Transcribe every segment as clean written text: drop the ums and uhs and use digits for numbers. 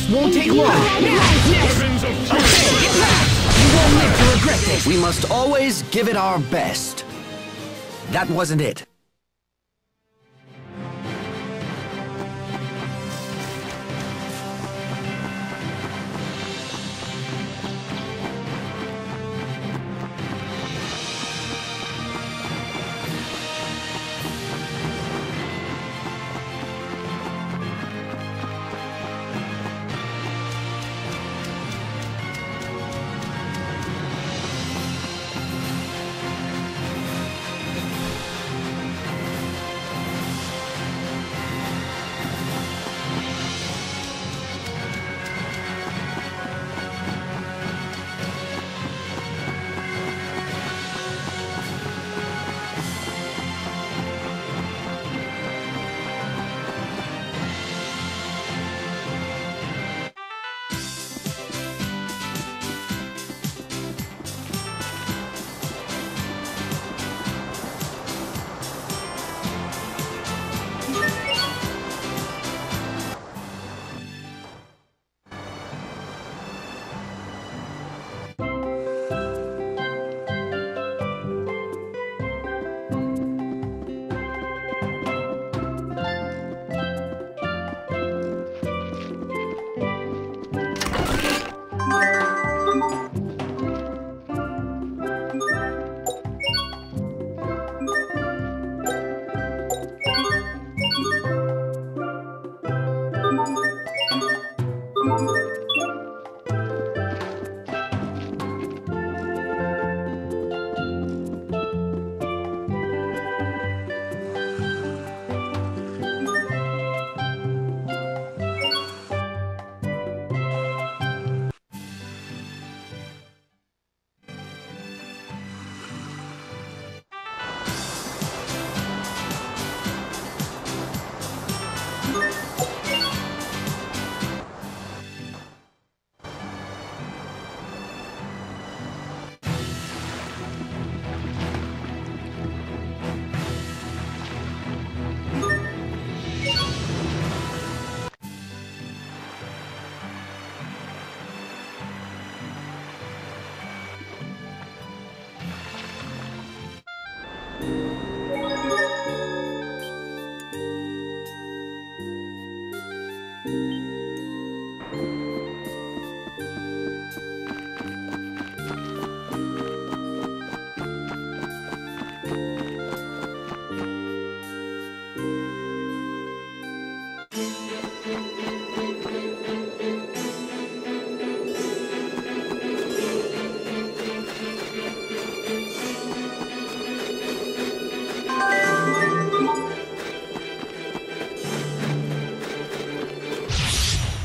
Won't take long. Weapons of fury. Get back! You won't live to regret this. We must always give it our best. That wasn't it.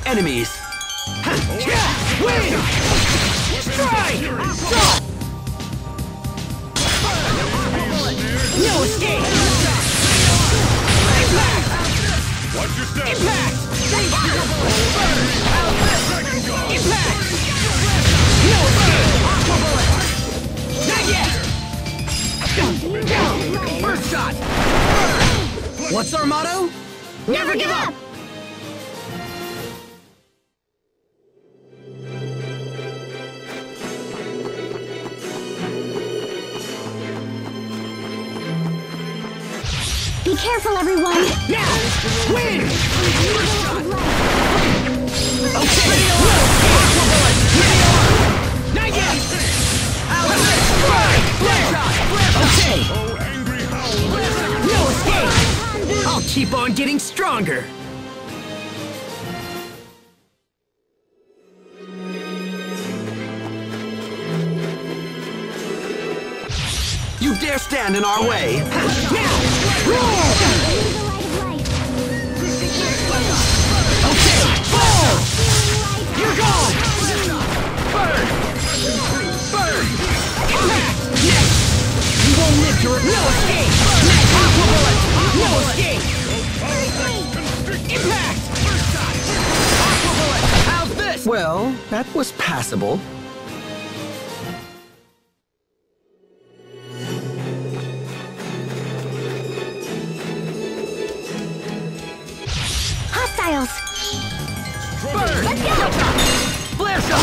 Enemies. Win! Strike! Stop! No escape! Impact! Watch your step! Impact! Impact! No escape! Not yet! First shot! What's our motto? Never give up! Be careful, everyone! Now! Win! Okay! Not yet! Okay! Oh, angry howl! No escape! I'll keep on getting stronger! stand in our way. Okay, fall! You're gone! Burn! Burn! Impact! Next! You won't live to no escape! Aqua bullet! No escape! Impact! Aqua bullet! How's this? Well, that was passable. Hostiles! Burn! Let's go! Flare shot!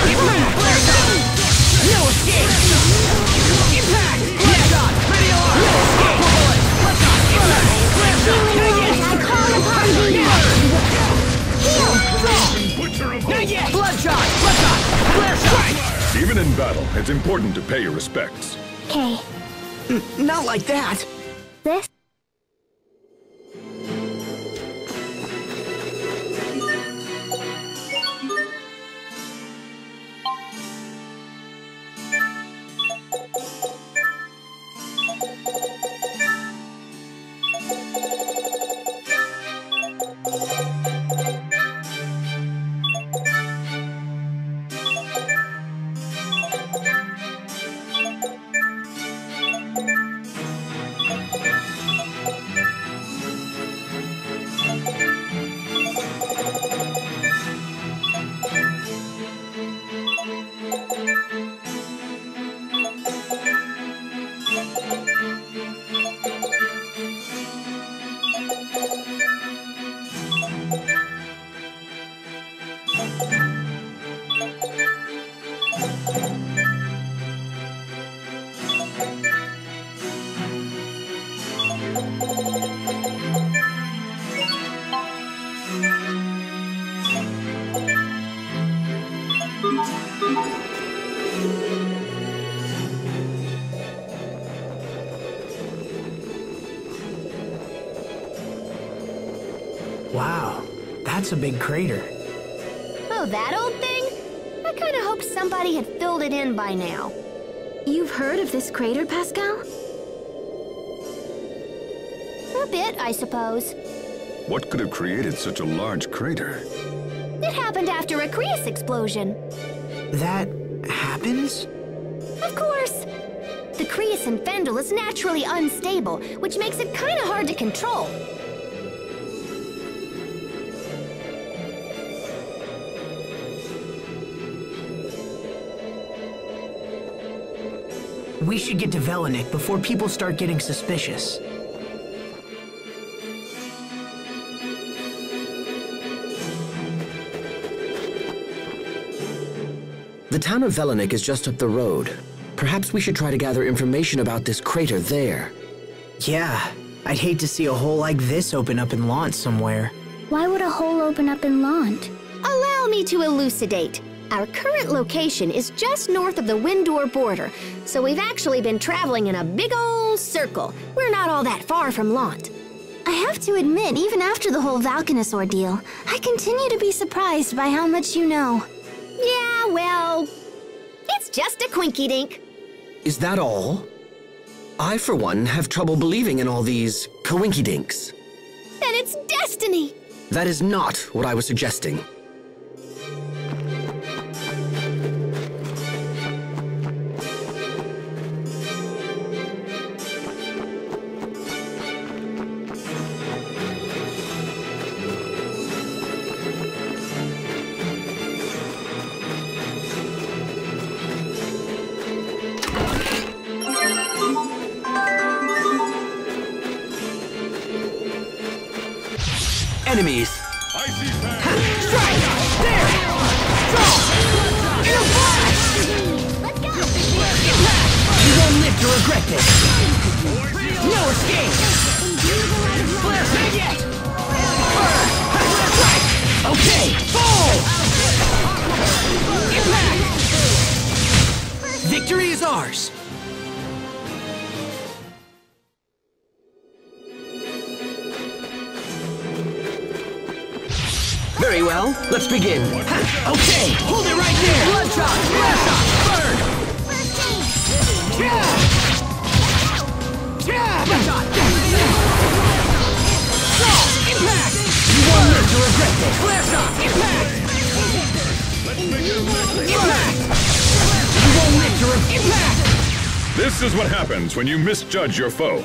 Impact! Flare shot! No escape! Impact! Flare shot! Pretty alarm! No escape! Aqua bullet! Flare shot! Impact! Flare shot! Not yet! I call upon thee! Heal! Butcher of Not yet! Bloodshot! Bloodshot! Flare shot! Even in battle, it's important to pay your respects. Okay, Not like that! this? Wow, that's a big crater. Oh, that old thing? I kinda hoped somebody had filled it in by now. You've heard of this crater, Pascal? A bit, I suppose. What could have created such a large crater? It happened after a Creus explosion. That happens? Of course! The Creus in Fendel is naturally unstable, which makes it kinda hard to control. We should get to Velenik before people start getting suspicious. The town of Velenik is just up the road. Perhaps we should try to gather information about this crater there. Yeah, I'd hate to see a hole like this open up in Lant somewhere. Why would a hole open up in Lant? Allow me to elucidate. Our current location is just north of the Windor border, so we've actually been traveling in a big old circle. We're not all that far from Lant. I have to admit, even after the whole Valkanus ordeal, I continue to be surprised by how much you know. Yeah, well, it's just a quinky-dink. Is that all? I, for one, have trouble believing in all these coinkydinks. Then it's destiny. That is not what I was suggesting. Enemies! I see fire. Strike! There! Draw! In a flash! Let's go. You won't live to regret this! No escape! Flare not yet! Burn! Strike! Okay! Fall! Impact! Victory is ours! Very well, let's begin. Okay, hold it right there! Bloodshot! Blast shot! Burn! First aid. Yeah! This is what happens when you misjudge your foe.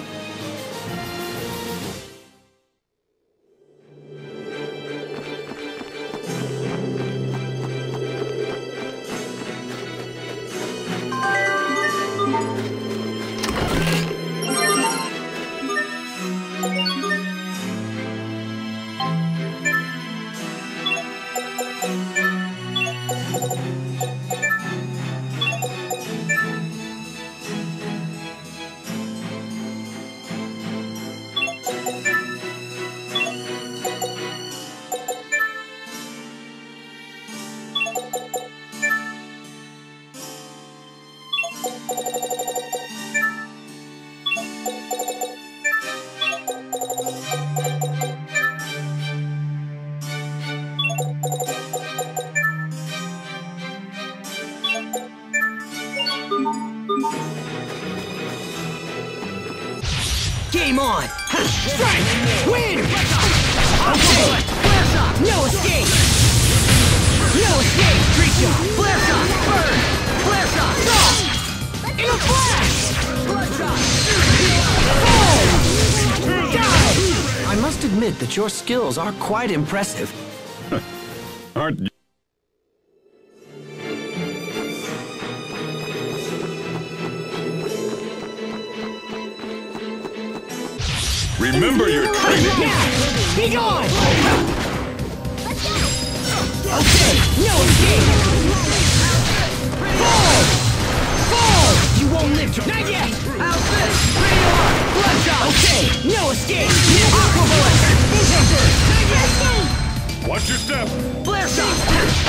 Game on! Strike! Win! Okay! Flare shot! No escape! No escape! Street shot! Flare shot! Burn! Flare shot! Stop! In a flash! Bloodshot! Boom! Die! I must admit that your skills are quite impressive. Aren't you? Remember your training! Be gone! Okay! No escape! Fall! Fall! You won't live to— Not yet! How's this? Radar! Bloodshot! Okay! No escape! Aqua bullet! Vision burst! Not yet! Watch your step! Flare shot!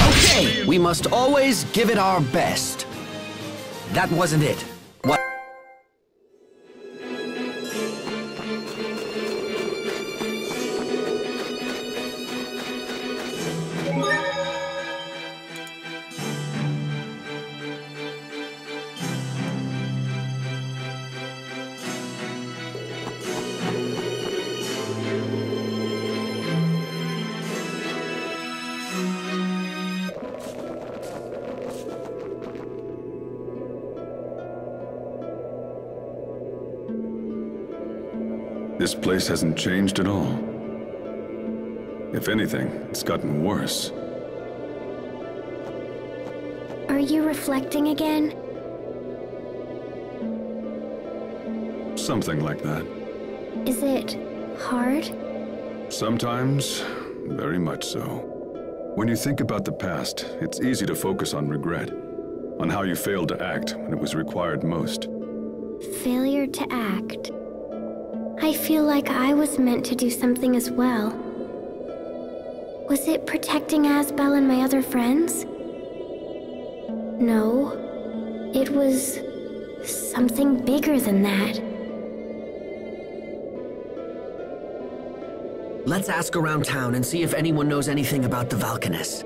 Okay, we must always give it our best. That wasn't it. What? This place hasn't changed at all. If anything, it's gotten worse. Are you reflecting again? Something like that. Is it hard? Sometimes, very much so. When you think about the past, it's easy to focus on regret, on how you failed to act when it was required most. Failure to act. I feel like I was meant to do something as well. Was it protecting Asbel and my other friends? No. It was something bigger than that. Let's ask around town and see if anyone knows anything about the Valkanus.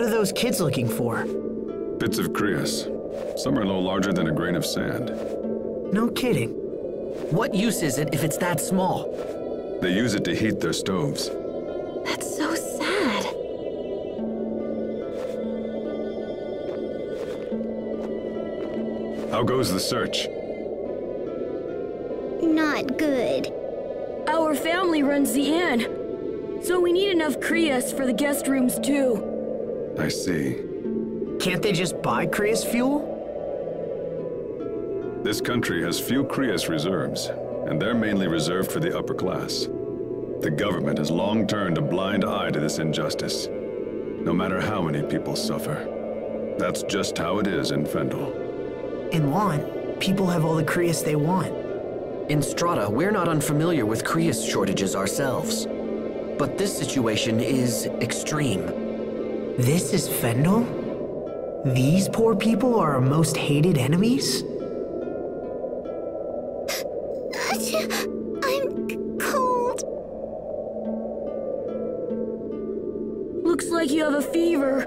are those kids looking for? Bits of Krios. Some are no larger than a grain of sand. No kidding. What use is it if it's that small? They use it to heat their stoves. That's so sad. How goes the search? Not good. Our family runs the inn, so we need enough Krios for the guest rooms too. I see. Can't they just buy Krios fuel? This country has few Krios reserves, and they're mainly reserved for the upper class. The government has long turned a blind eye to this injustice, no matter how many people suffer. That's just how it is in Fendel. In Lont, people have all the Krios they want. In Strata, we're not unfamiliar with Krios shortages ourselves. But this situation is extreme. This is Fendel? These poor people are our most hated enemies? I'm cold. Looks like you have a fever.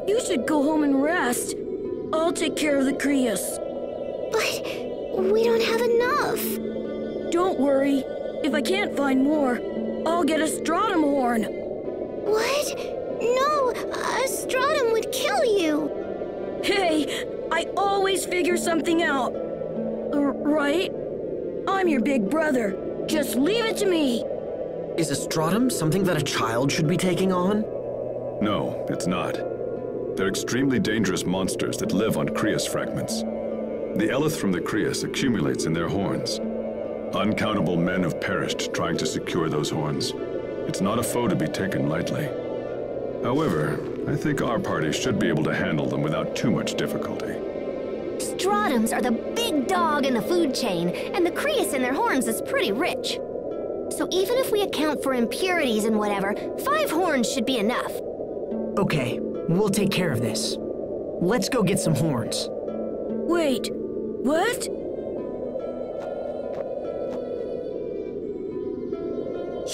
You should go home and rest. I'll take care of the Krios. But we don't have enough. Don't worry. If I can't find more, I'll get a stratum horn. What? No, a stratum would kill you. Hey, I always figure something out. Right? I'm your big brother. Just leave it to me. Is a stratum something that a child should be taking on? No, it's not. They're extremely dangerous monsters that live on Krios fragments. The eleth from the Krios accumulates in their horns. Uncountable men have perished trying to secure those horns. It's not a foe to be taken lightly. However, I think our party should be able to handle them without too much difficulty. Stratums are the big dog in the food chain, and the Krios in their horns is pretty rich. So even if we account for impurities and whatever, 5 horns should be enough. Okay, we'll take care of this. Let's go get some horns. Wait, what?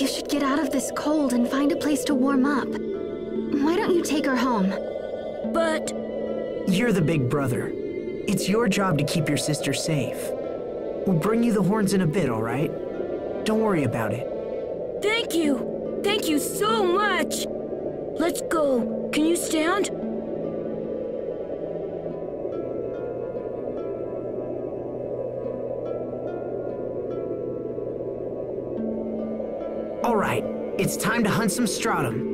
You should get out of this cold and find a place to warm up. Why don't you take her home? But... You're the big brother. It's your job to keep your sister safe. We'll bring you the horns in a bit, all right? Don't worry about it. Thank you! Thank you so much! Let's go. Can you stand? All right, it's time to hunt some stratum.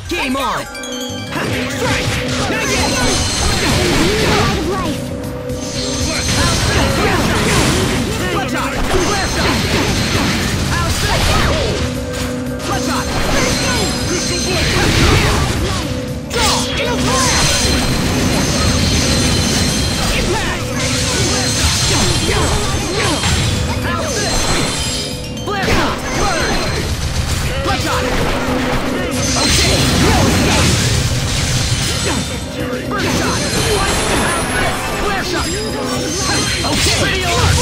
Game on! Strike! Not yet! Out of life. Blood shot! Blast shot! House shot! Blood shot! Draw! In a flash! Impact! House blast shot! Burn! Blood shot! Okay, no escape! Burn shot! Flare shot! Okay! Ready alarm!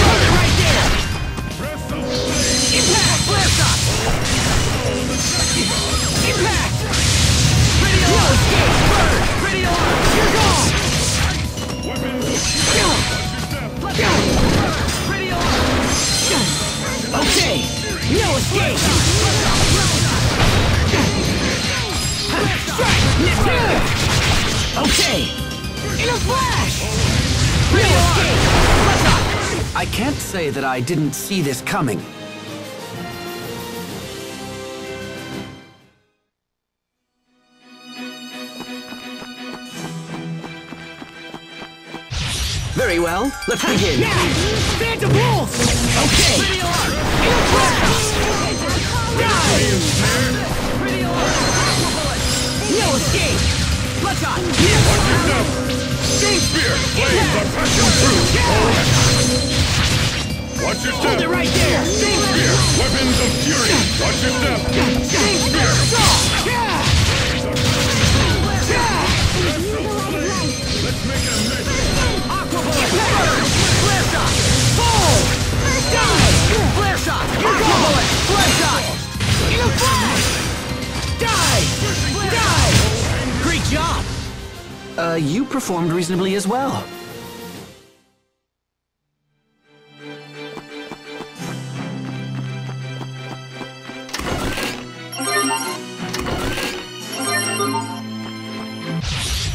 Hold it right there! Impact! Flare shot! Impact! Ready alarm! No escape! Burn! Ready alarm! You're gone! Ready alarm! Okay! No escape! Strike! Okay! In a flash! No escape! I can't say that I didn't see this coming. Very well, let's begin. Now! Phantom Wolf! Okay! Ready alarm! In a flash! Die! Ready alarm! No escape! Blood shot! Stone Spear! Flames are passing through! Watch your step! Hold it right there! Stone Spear! Weapons of Fury! Watch your step! Stone Spear! Let's make it a mission! Aqua Bullet! Flare shot! Fall! Die! Flare shot! Aqua Bullet! Flare shot! In a flash! Die! Die! Great job! You performed reasonably as well.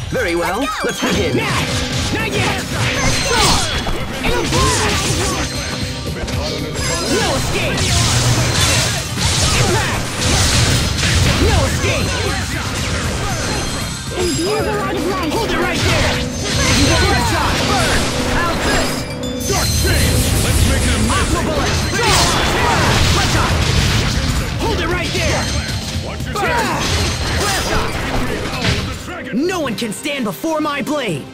Very well, let's begin. Now! Not yet! In a flash! No escape! Impact! No escape! Imbue the light of life. Hold it right there! Blood shot! Burn! Out this! Dark Chain! Let's make it a mission! Aqua Bullet! Draw! Blood shot! Hold it right there! Watch your Blast step! shot! Power of the dragon! No one can stand before my blade!